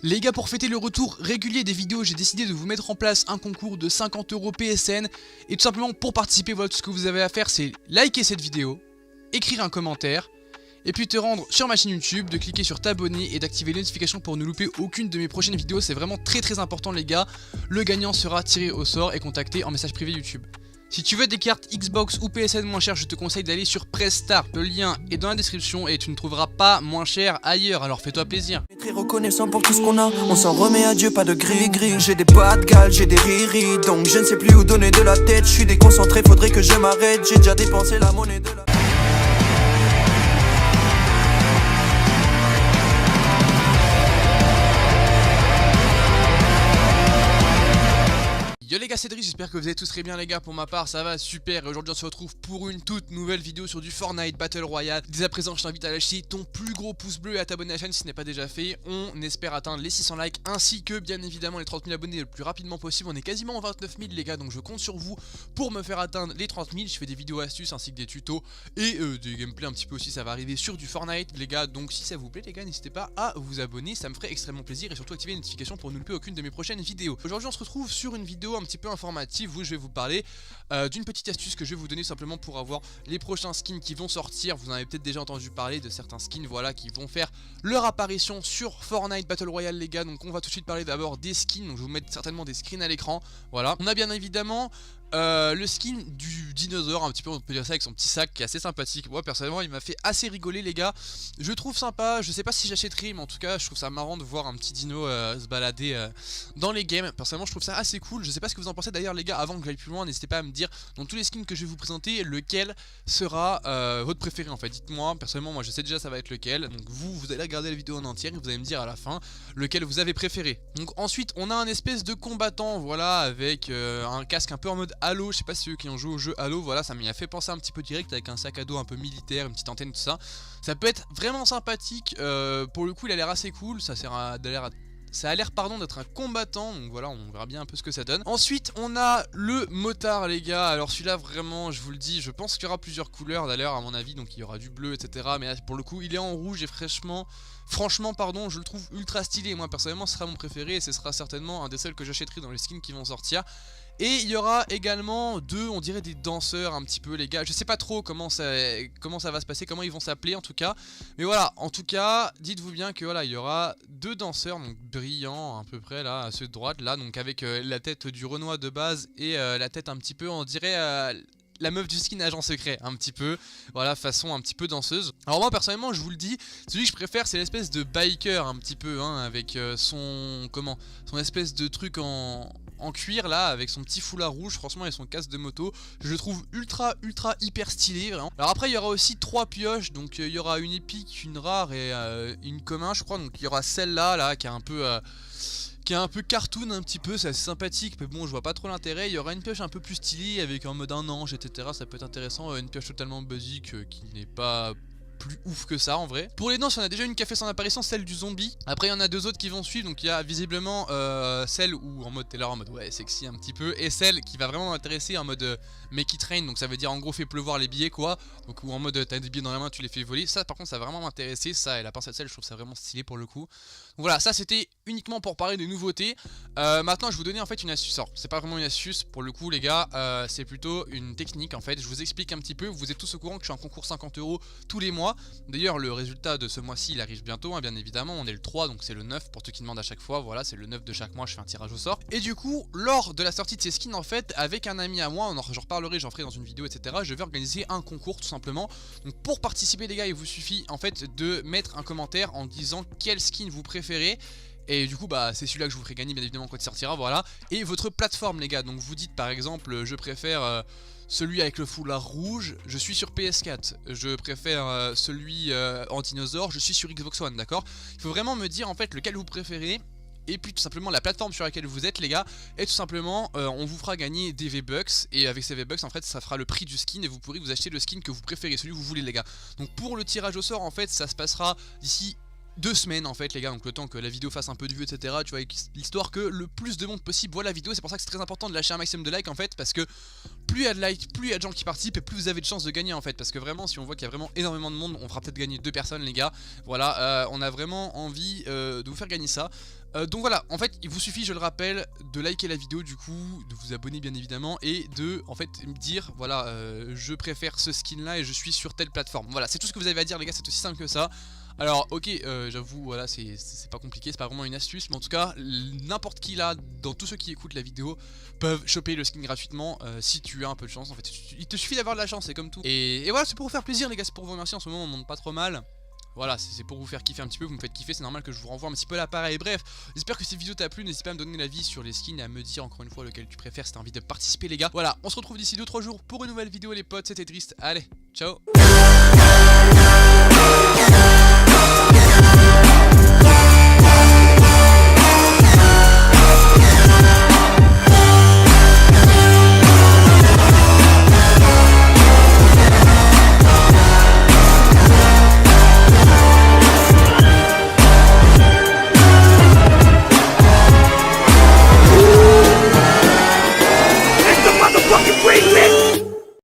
Les gars, pour fêter le retour régulier des vidéos, j'ai décidé de vous mettre en place un concours de 50 € PSN. Et tout simplement pour participer, voilà, tout ce que vous avez à faire, c'est liker cette vidéo, écrire un commentaire, et puis te rendre sur ma chaîne YouTube, de cliquer sur t'abonner et d'activer les notifications pour ne louper aucune de mes prochaines vidéos. C'est vraiment très important les gars. Le gagnant sera tiré au sort et contacté en message privé YouTube. Si tu veux des cartes Xbox ou PSN moins chères, je te conseille d'aller sur Prestar. Le lien est dans la description et tu ne trouveras pas moins cher ailleurs, alors fais-toi plaisir. Très reconnaissant pour tout ce qu'on a, on s'en remet à Dieu, pas de gris-gris. J'ai des pas de gale, j'ai des riri, donc je ne sais plus où donner de la tête. Je suis déconcentré, faudrait que je m'arrête, j'ai déjà dépensé la monnaie de la... Yo les gars, c'est Dries, j'espère que vous allez tous très bien les gars. Pour ma part ça va super et aujourd'hui on se retrouve pour une toute nouvelle vidéo sur du Fortnite Battle Royale. Dès à présent je t'invite à lâcher ton plus gros pouce bleu et à t'abonner à la chaîne si ce n'est pas déjà fait. On espère atteindre les 600 likes ainsi que bien évidemment les 30 000 abonnés le plus rapidement possible. On est quasiment en 29 000 les gars, donc je compte sur vous pour me faire atteindre les 30 000. Je fais des vidéos astuces ainsi que des tutos et des gameplays un petit peu aussi, ça va arriver sur du Fortnite les gars. Donc si ça vous plaît les gars, n'hésitez pas à vous abonner, ça me ferait extrêmement plaisir. Et surtout activer les notifications pour ne louper aucune de mes prochaines vidéos. Aujourd'hui on se retrouve sur une vidéo un petit peu informative où je vais vous parler d'une petite astuce que je vais vous donner simplement pour avoir les prochains skins qui vont sortir. Vous en avez peut-être déjà entendu parler de certains skins, voilà, qui vont faire leur apparition sur Fortnite Battle Royale les gars. Donc on va tout de suite parler d'abord des skins, donc je vais vous mettre certainement des screens à l'écran. Voilà, on a bien évidemment le skin du dinosaure, un petit peu on peut dire ça, avec son petit sac qui est assez sympathique. Moi personnellement il m'a fait assez rigoler les gars. Je trouve sympa, je sais pas si j'achèterai, mais en tout cas je trouve ça marrant de voir un petit dino se balader dans les games. Personnellement je trouve ça assez cool. Je sais pas ce que vous en pensez d'ailleurs les gars. Avant que j'aille plus loin, n'hésitez pas à me dire dans tous les skins que je vais vous présenter lequel sera votre préféré en fait. Dites-moi, personnellement moi je sais déjà ça va être lequel. Donc vous allez regarder la vidéo en entière et vous allez me dire à la fin lequel vous avez préféré. Donc ensuite on a un espèce de combattant, voilà, avec un casque un peu en mode Halo. Je sais pas si ceux qui ont joué au jeu Halo, voilà, ça m'y a fait penser un petit peu direct, avec un sac à dos un peu militaire, une petite antenne, tout ça. Ça peut être vraiment sympathique. Pour le coup il a l'air assez cool. Ça a l'air d'être un combattant, donc voilà, on verra bien un peu ce que ça donne. Ensuite on a le motard les gars. Alors celui-là vraiment je vous le dis, je pense qu'il y aura plusieurs couleurs d'ailleurs à mon avis. Donc il y aura du bleu etc, mais là, pour le coup il est en rouge et franchement pardon, je le trouve ultra stylé. Moi personnellement ce sera mon préféré et ce sera certainement un des seuls que j'achèterai dans les skins qui vont sortir. Et il y aura également on dirait des danseurs un petit peu les gars. Je sais pas trop comment ça va se passer, comment ils vont s'appeler en tout cas. Mais voilà, en tout cas, dites-vous bien que voilà, il y aura deux danseurs, donc brillants à peu près là, à ceux de droite là, donc avec la tête du Renoir de base et la tête un petit peu, on dirait la meuf du skin agent secret, un petit peu, voilà, façon un petit peu danseuse. Alors moi personnellement je vous le dis, celui que je préfère c'est l'espèce de biker un petit peu, hein, avec son espèce de truc en cuir là, avec son petit foulard rouge, franchement, et son casque de moto. Je le trouve ultra hyper stylé vraiment. Alors après il y aura aussi 3 pioches, donc il y aura une épique, une rare et une commun je crois. Donc il y aura celle-là là, qui est un peu cartoon un petit peu, c'est assez sympathique, mais bon je vois pas trop l'intérêt. Il y aura une pioche un peu plus stylée avec en mode un ange etc, ça peut être intéressant. Une pioche totalement basique qui n'est pas plus ouf que ça en vrai. Pour les danses, il y en a déjà une qui a fait son apparition, celle du zombie. Après il y en a deux autres qui vont suivre. Donc il y a visiblement celle où en mode Taylor, en mode ouais sexy un petit peu, et celle qui va vraiment m'intéresser en mode make it rain. Donc ça veut dire en gros fait pleuvoir les billets quoi. Donc ou en mode t'as des billets dans la main, tu les fais voler. Ça par contre ça va vraiment m'intéresser, ça et la pince à sel, je trouve ça vraiment stylé pour le coup. Donc voilà, ça c'était uniquement pour parler de nouveautés. Maintenant je vais vous donner en fait une astuce. Alors c'est pas vraiment une astuce pour le coup les gars, c'est plutôt une technique en fait. Je vous explique un petit peu. Vous êtes tous au courant que je suis en concours 50 € tous les mois. D'ailleurs le résultat de ce mois-ci il arrive bientôt, hein, bien évidemment. On est le 3 donc c'est le 9 pour ceux qui demandent à chaque fois. Voilà, c'est le 9 de chaque mois, je fais un tirage au sort. Et du coup lors de la sortie de ces skins en fait, avec un ami à moi, j'en reparlerai, j'en ferai dans une vidéo etc, je vais organiser un concours tout simplement. Donc pour participer les gars, il vous suffit en fait de mettre un commentaire en disant quel skin vous préférez. Et du coup bah c'est celui-là que je vous ferai gagner bien évidemment quand il sortira, voilà. Et votre plateforme les gars, donc vous dites par exemple je préfère celui avec le foulard rouge, je suis sur PS4. Je préfère celui en dinosaure, je suis sur Xbox One, d'accord. Il faut vraiment me dire en fait lequel vous préférez. Et puis tout simplement la plateforme sur laquelle vous êtes les gars. Et tout simplement on vous fera gagner des V-Bucks. Et avec ces V-Bucks en fait ça fera le prix du skin. Et vous pourrez vous acheter le skin que vous préférez, celui que vous voulez les gars. Donc pour le tirage au sort en fait ça se passera d'ici 2 semaines en fait les gars, donc le temps que la vidéo fasse un peu de vues etc, tu vois, l'histoire que le plus de monde possible voit la vidéo. C'est pour ça que c'est très important de lâcher un maximum de likes en fait, parce que plus il y a de likes, plus il y a de gens qui participent et plus vous avez de chances de gagner en fait. Parce que vraiment si on voit qu'il y a vraiment énormément de monde, on fera peut-être gagner 2 personnes les gars. Voilà, on a vraiment envie de vous faire gagner ça. Donc voilà, en fait il vous suffit, je le rappelle, de liker la vidéo du coup, de vous abonner bien évidemment et de en fait me dire voilà je préfère ce skin là et je suis sur telle plateforme. Voilà, c'est tout ce que vous avez à dire les gars, c'est aussi simple que ça. Alors ok, j'avoue voilà c'est pas compliqué, c'est pas vraiment une astuce, mais en tout cas n'importe qui là, dans tous ceux qui écoutent la vidéo, peuvent choper le skin gratuitement si tu as un peu de chance. En fait il te suffit d'avoir de la chance, c'est comme tout. Et voilà, c'est pour vous faire plaisir les gars, c'est pour vous remercier, en ce moment on monte pas trop mal. Voilà, c'est pour vous faire kiffer un petit peu, vous me faites kiffer, c'est normal que je vous renvoie un petit peu l'appareil. Bref, j'espère que cette vidéo t'a plu, n'hésite pas à me donner l'avis sur les skins et à me dire encore une fois lequel tu préfères si t'as envie de participer les gars. Voilà, on se retrouve d'ici 2-3 jours pour une nouvelle vidéo les potes, c'était triste, allez, ciao. It's the motherfucking remix!